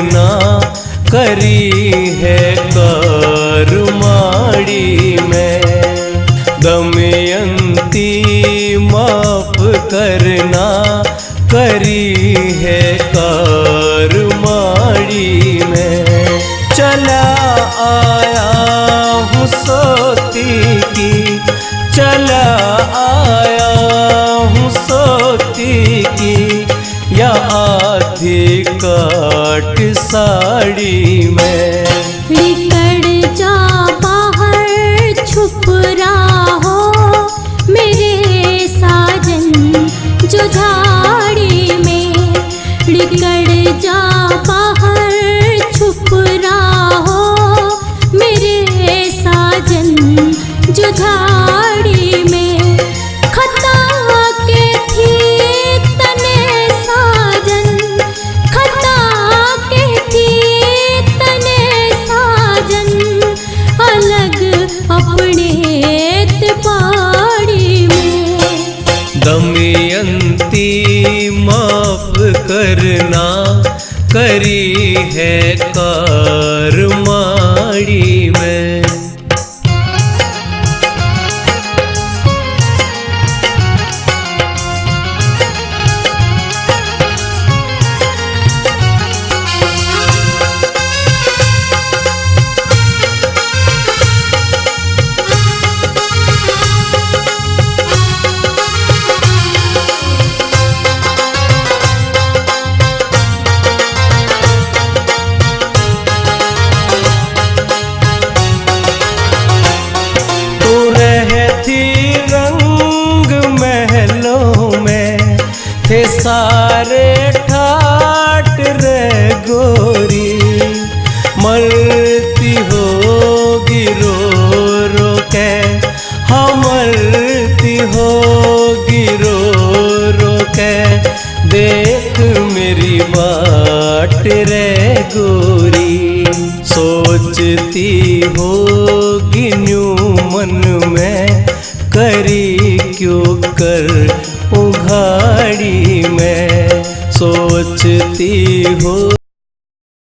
करना करी है करमाड़ी में। दमयंती माफ करना करी है करमाड़ी में। चला आया हूँ सोती की, चला आया हूँ सोती की, या आधी काट साड़ी में। निकल जा बाहर छुप रहो मेरे साजन जो झाड़ी में। निकल जा बाहर छुप रहो मेरे साजन जो झाड़ी में। खता के थी तने साजन, खता के थी तने साजन, अलग अपने त्रिपाड़ी में। दमयंती माफ करना करी है करमाड़ी में। थे सारे ठाट रे गोरी, मरती होगी रो रो के, हाँ मरती होगी रो रो के। देख मेरी बाट रे गोरी, सोचती होगी न्यू मन में, करी क्यों कर उघाड़ी में। सोचती हो